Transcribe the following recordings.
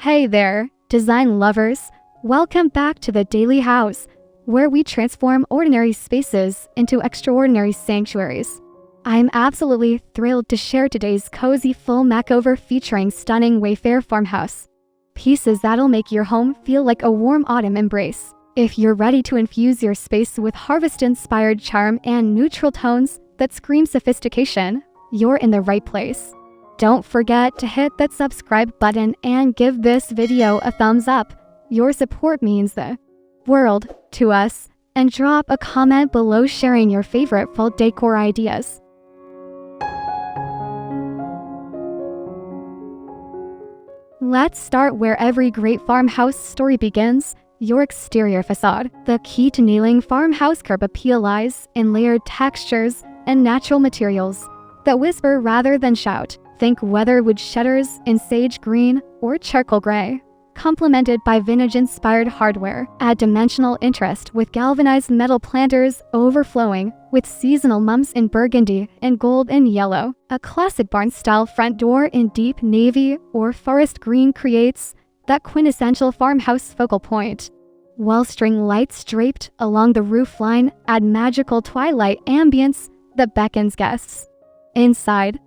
Hey there, design lovers! Welcome back to the Daily House, where we transform ordinary spaces into extraordinary sanctuaries. I'm absolutely thrilled to share today's cozy full makeover featuring stunning Wayfair farmhouse. Pieces that'll make your home feel like a warm autumn embrace. If you're ready to infuse your space with harvest-inspired charm and neutral tones that scream sophistication, you're in the right place. Don't forget to hit that subscribe button and give this video a thumbs up. Your support means the world to us. And drop a comment below sharing your favorite fall decor ideas. Let's start where every great farmhouse story begins, your exterior facade. The key to nailing farmhouse curb appeal lies in layered textures and natural materials that whisper rather than shout. Think weatherwood shutters in sage green or charcoal gray, complemented by vintage-inspired hardware. Add dimensional interest with galvanized metal planters overflowing with seasonal mums in burgundy and gold and yellow. A classic barn-style front door in deep navy or forest green creates that quintessential farmhouse focal point. Wall string lights draped along the roof line add magical twilight ambience that beckons guests. Inside,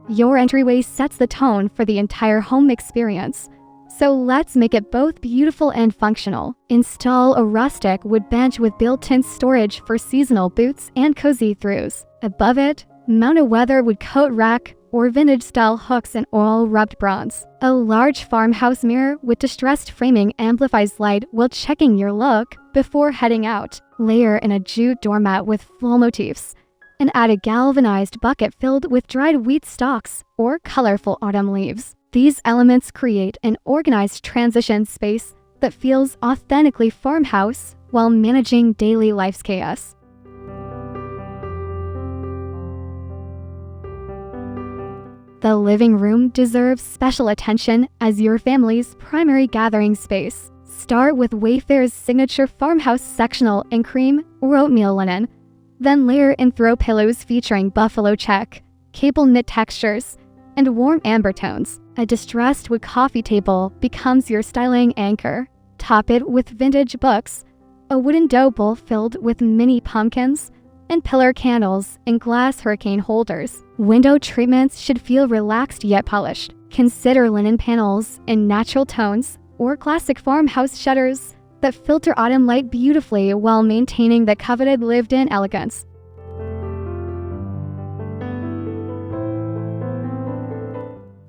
your entryway sets the tone for the entire home experience, so let's make it both beautiful and functional. Install a rustic wood bench with built-in storage for seasonal boots and cozy throughs. Above it, mount a weatherwood coat rack or vintage-style hooks in oil-rubbed bronze. A large farmhouse mirror with distressed framing amplifies light while checking your look before heading out. Layer in a jute doormat with floral motifs, and add a galvanized bucket filled with dried wheat stalks or colorful autumn leaves. These elements create an organized transition space that feels authentically farmhouse while managing daily life's chaos. The living room deserves special attention as your family's primary gathering space. Start with Wayfair's signature farmhouse sectional in cream or oatmeal linen. Then layer in throw pillows featuring buffalo check, cable knit textures, and warm amber tones. A distressed wood coffee table becomes your styling anchor. Top it with vintage books, a wooden dough bowl filled with mini pumpkins, and pillar candles in glass hurricane holders. Window treatments should feel relaxed yet polished. Consider linen panels in natural tones or classic farmhouse shutters that filter autumn light beautifully while maintaining the coveted lived-in elegance.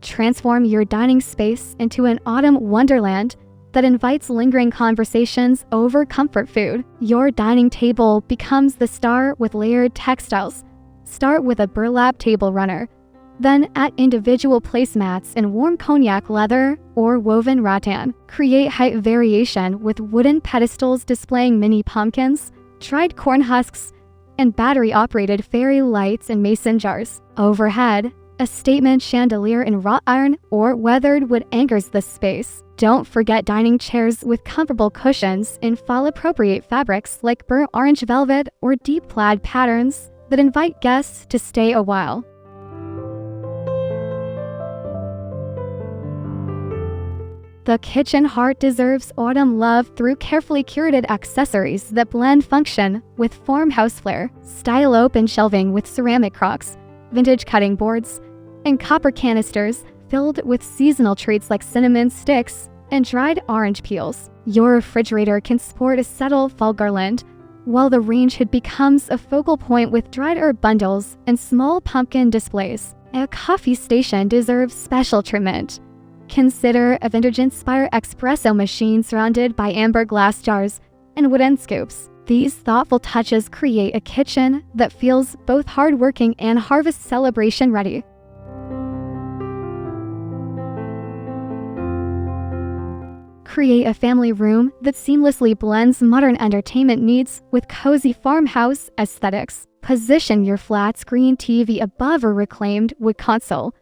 Transform your dining space into an autumn wonderland that invites lingering conversations over comfort food. Your dining table becomes the star with layered textiles. Start with a burlap table runner, then add individual placemats in warm cognac leather or woven rattan. Create height variation with wooden pedestals displaying mini pumpkins, dried corn husks, and battery-operated fairy lights in mason jars. Overhead, a statement chandelier in wrought iron or weathered wood anchors the space. Don't forget dining chairs with comfortable cushions in fall-appropriate fabrics like burnt orange velvet or deep plaid patterns that invite guests to stay a while. The kitchen heart deserves autumn love through carefully curated accessories that blend function with farmhouse flair. Style open shelving with ceramic crocks, vintage cutting boards, and copper canisters filled with seasonal treats like cinnamon sticks and dried orange peels. Your refrigerator can sport a subtle fall garland, while the range hood becomes a focal point with dried herb bundles and small pumpkin displays. A coffee station deserves special treatment. Consider a vintage-inspired espresso machine surrounded by amber glass jars and wooden scoops. These thoughtful touches create a kitchen that feels both hardworking and harvest celebration ready. Create a family room that seamlessly blends modern entertainment needs with cozy farmhouse aesthetics. Position your flat-screen TV above a reclaimed wood console.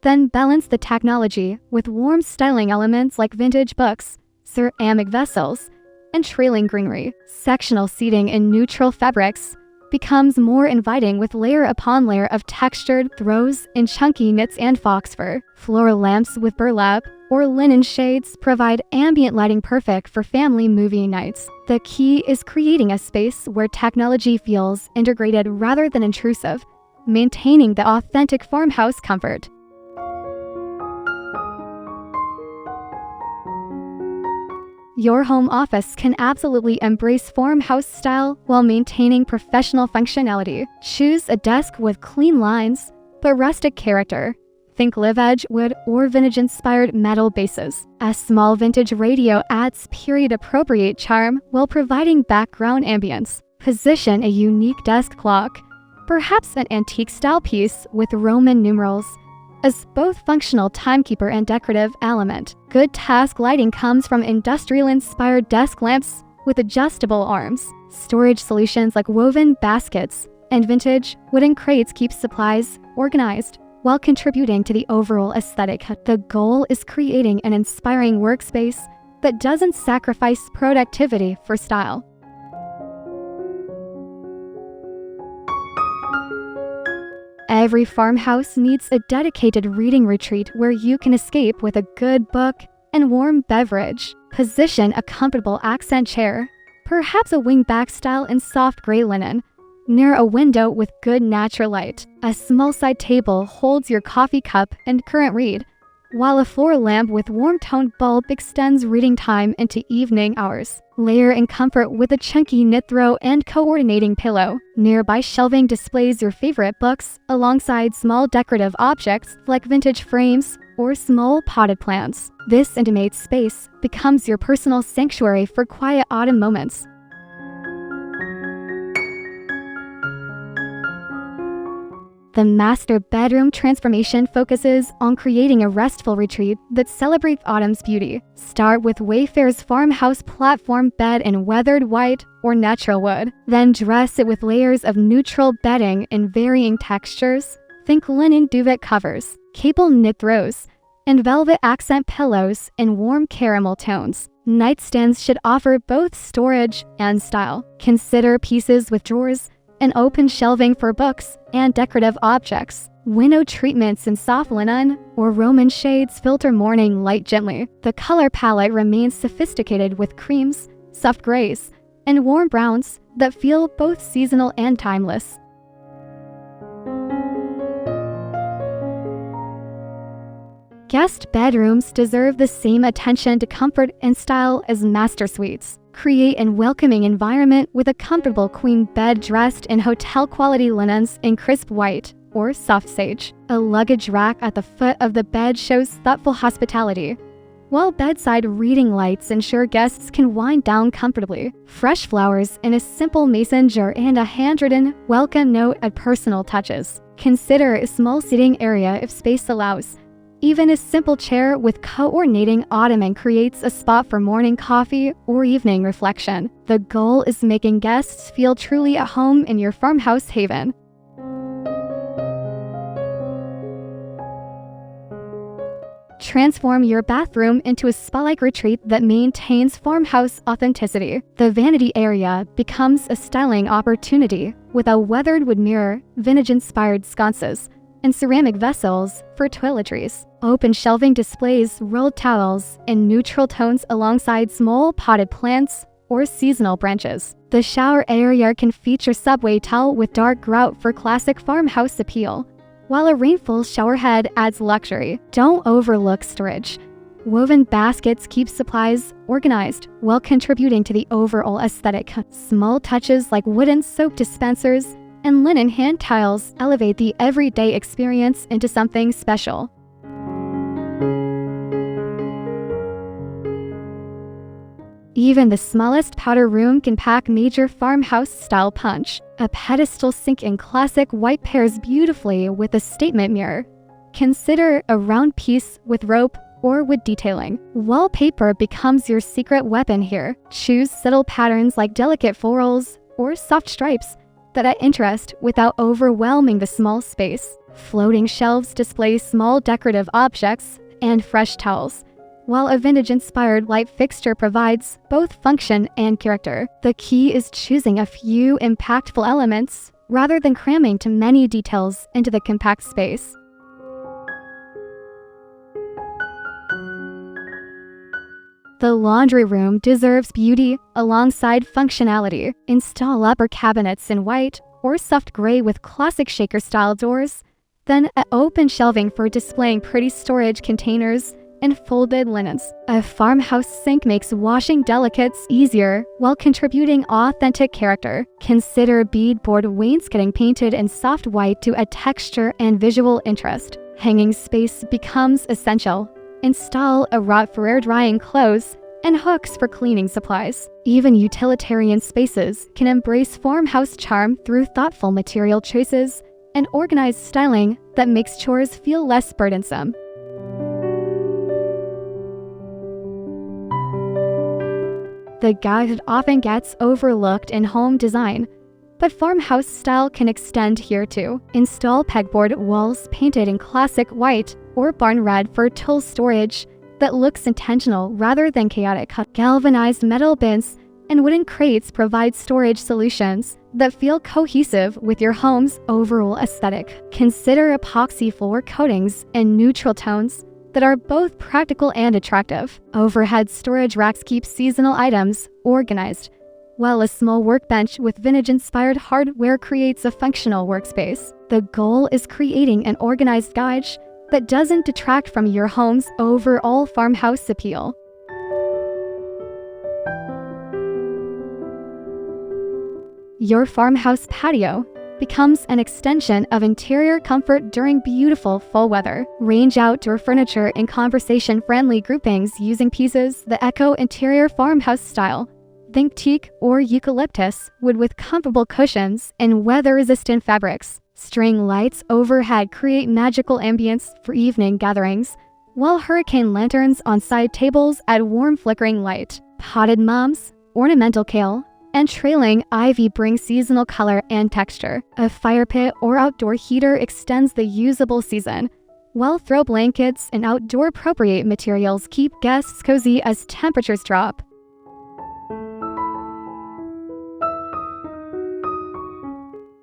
Then balance the technology with warm styling elements like vintage books, ceramic vessels, and trailing greenery. Sectional seating in neutral fabrics becomes more inviting with layer upon layer of textured throws in chunky knits and fox fur. Floral lamps with burlap or linen shades provide ambient lighting perfect for family movie nights. The key is creating a space where technology feels integrated rather than intrusive, maintaining the authentic farmhouse comfort. Your home office can absolutely embrace farmhouse style while maintaining professional functionality. Choose a desk with clean lines, but rustic character. Think live edge wood or vintage-inspired metal bases. A small vintage radio adds period-appropriate charm while providing background ambience. Position a unique desk clock, perhaps an antique-style piece with Roman numerals, as both functional timekeeper and decorative element. Good task lighting comes from industrial-inspired desk lamps with adjustable arms. Storage solutions like woven baskets and vintage wooden crates keep supplies organized while contributing to the overall aesthetic. The goal is creating an inspiring workspace that doesn't sacrifice productivity for style. Every farmhouse needs a dedicated reading retreat where you can escape with a good book and warm beverage. Position a comfortable accent chair, perhaps a wingback style in soft gray linen, near a window with good natural light. A small side table holds your coffee cup and current read, while a floor lamp with warm-toned bulb extends reading time into evening hours. Layer in comfort with a chunky knit throw and coordinating pillow. Nearby shelving displays your favorite books alongside small decorative objects like vintage frames or small potted plants. This intimate space becomes your personal sanctuary for quiet autumn moments. The master bedroom transformation focuses on creating a restful retreat that celebrates autumn's beauty. Start with Wayfair's Farmhouse platform bed in weathered white or natural wood. Then dress it with layers of neutral bedding in varying textures. Think linen duvet covers, cable knit throws, and velvet accent pillows in warm caramel tones. Nightstands should offer both storage and style. Consider pieces with drawers and open shelving for books and decorative objects. Window treatments in soft linen or Roman shades filter morning light gently. The color palette remains sophisticated with creams, soft grays, and warm browns that feel both seasonal and timeless. Guest bedrooms deserve the same attention to comfort and style as master suites. Create a welcoming environment with a comfortable queen bed dressed in hotel-quality linens in crisp white or soft sage. A luggage rack at the foot of the bed shows thoughtful hospitality, while bedside reading lights ensure guests can wind down comfortably. Fresh flowers in a simple mason jar and a handwritten welcome note add personal touches. Consider a small seating area if space allows. Even a simple chair with coordinating ottoman creates a spot for morning coffee or evening reflection. The goal is making guests feel truly at home in your farmhouse haven. Transform your bathroom into a spa-like retreat that maintains farmhouse authenticity. The vanity area becomes a styling opportunity with a weathered wood mirror, vintage-inspired sconces, and ceramic vessels for toiletries. Open shelving displays rolled towels in neutral tones alongside small potted plants or seasonal branches. The shower area can feature subway towel with dark grout for classic farmhouse appeal, while a rainfall shower head adds luxury. Don't overlook storage. Woven baskets keep supplies organized while contributing to the overall aesthetic. Small touches like wooden soap dispensers and linen hand tiles elevate the everyday experience into something special. Even the smallest powder room can pack major farmhouse-style punch. A pedestal sink in classic white pairs beautifully with a statement mirror. Consider a round piece with rope or wood detailing. Wallpaper becomes your secret weapon here. Choose subtle patterns like delicate florals or soft stripes that add interest without overwhelming the small space. Floating shelves display small decorative objects and fresh towels, while a vintage-inspired light fixture provides both function and character. The key is choosing a few impactful elements rather than cramming too many details into the compact space. The laundry room deserves beauty alongside functionality. Install upper cabinets in white or soft gray with classic shaker-style doors, then open shelving for displaying pretty storage containers and folded linens. A farmhouse sink makes washing delicates easier while contributing authentic character. Consider beadboard wainscoting painted in soft white to add texture and visual interest. Hanging space becomes essential. Install a rod for air drying clothes and hooks for cleaning supplies. Even utilitarian spaces can embrace farmhouse charm through thoughtful material choices and organized styling that makes chores feel less burdensome. The gadget often gets overlooked in home design, but farmhouse style can extend here too. Install pegboard walls painted in classic white or barn red for tool storage that looks intentional rather than chaotic. Galvanized metal bins and wooden crates provide storage solutions that feel cohesive with your home's overall aesthetic. Consider epoxy floor coatings in neutral tones that are both practical and attractive. Overhead storage racks keep seasonal items organized, while a small workbench with vintage-inspired hardware creates a functional workspace. The goal is creating an organized guide that doesn't detract from your home's overall farmhouse appeal. Your farmhouse patio becomes an extension of interior comfort during beautiful fall weather. Range outdoor furniture in conversation-friendly groupings using pieces that echo interior farmhouse style. Think teak or eucalyptus wood with comfortable cushions and weather-resistant fabrics. String lights overhead create magical ambience for evening gatherings, while hurricane lanterns on side tables add warm flickering light. Potted mums, ornamental kale, and trailing ivy bring seasonal color and texture. A fire pit or outdoor heater extends the usable season, while throw blankets and outdoor appropriate materials keep guests cozy as temperatures drop.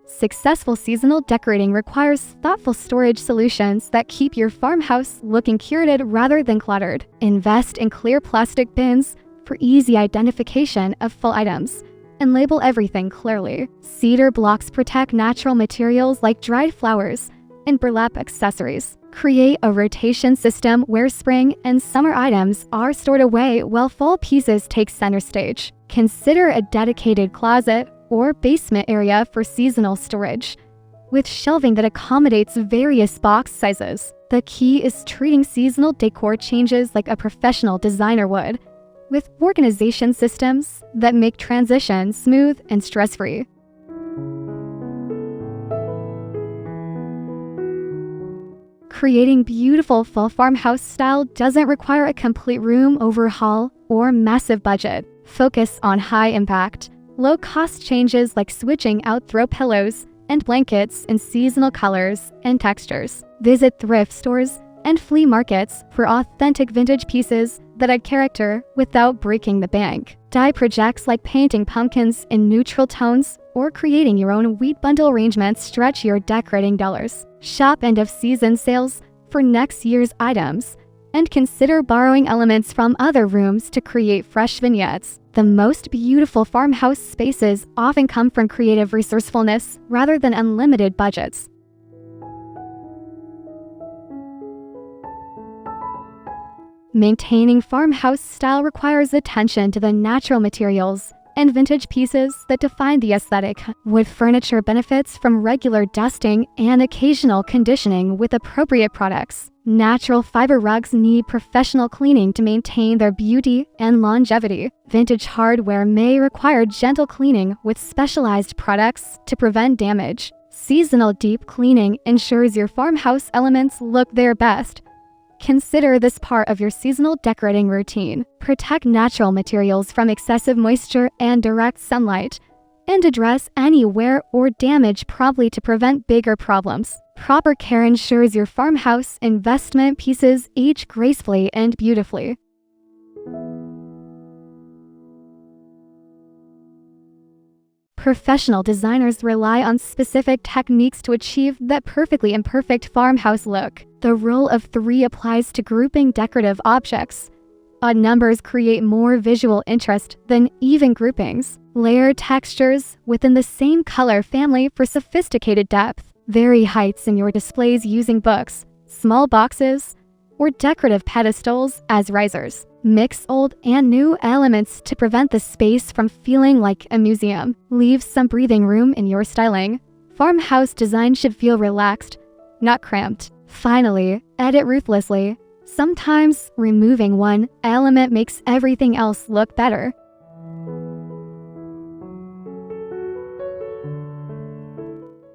Successful seasonal decorating requires thoughtful storage solutions that keep your farmhouse looking curated rather than cluttered. Invest in clear plastic bins for easy identification of full items, and label everything clearly. Cedar blocks protect natural materials like dried flowers and burlap accessories. Create a rotation system where spring and summer items are stored away while fall pieces take center stage. Consider a dedicated closet or basement area for seasonal storage, with shelving that accommodates various box sizes. The key is treating seasonal decor changes like a professional designer would, with organization systems that make transition smooth and stress-free. Creating beautiful fall farmhouse style doesn't require a complete room overhaul or massive budget. Focus on high-impact, low-cost changes like switching out throw pillows and blankets in seasonal colors and textures. Visit thrift stores and flea markets for authentic vintage pieces that add character without breaking the bank. Dye projects like painting pumpkins in neutral tones or creating your own wheat bundle arrangements stretch your decorating dollars. Shop end-of-season sales for next year's items, and consider borrowing elements from other rooms to create fresh vignettes. The most beautiful farmhouse spaces often come from creative resourcefulness rather than unlimited budgets. Maintaining farmhouse style requires attention to the natural materials and vintage pieces that define the aesthetic. Wood furniture benefits from regular dusting and occasional conditioning with appropriate products. Natural fiber rugs need professional cleaning to maintain their beauty and longevity. Vintage hardware may require gentle cleaning with specialized products to prevent damage. Seasonal deep cleaning ensures your farmhouse elements look their best. Consider this part of your seasonal decorating routine. Protect natural materials from excessive moisture and direct sunlight, and address any wear or damage promptly to prevent bigger problems. Proper care ensures your farmhouse investment pieces age gracefully and beautifully. Professional designers rely on specific techniques to achieve that perfectly imperfect farmhouse look. The rule of 3 applies to grouping decorative objects. Odd numbers create more visual interest than even groupings. Layer textures within the same color family for sophisticated depth. Vary heights in your displays using books, small boxes, or decorative pedestals as risers. Mix old and new elements to prevent the space from feeling like a museum. Leave some breathing room in your styling. Farmhouse design should feel relaxed, not cramped. Finally, edit ruthlessly. Sometimes removing one element makes everything else look better.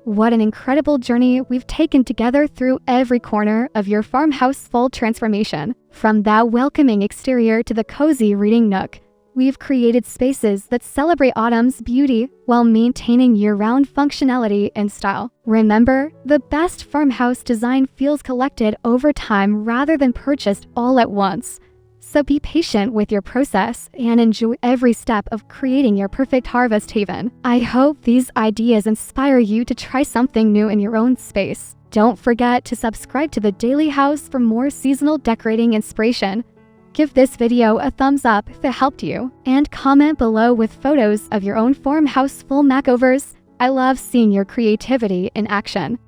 What an incredible journey we've taken together through every corner of your farmhouse full transformation. From that welcoming exterior to the cozy reading nook, we've created spaces that celebrate autumn's beauty while maintaining year-round functionality and style. Remember, the best farmhouse design feels collected over time rather than purchased all at once. So be patient with your process and enjoy every step of creating your perfect harvest haven. I hope these ideas inspire you to try something new in your own space. Don't forget to subscribe to the Daily House for more seasonal decorating inspiration. Give this video a thumbs up if it helped you, and comment below with photos of your own farmhouse full makeovers. I love seeing your creativity in action.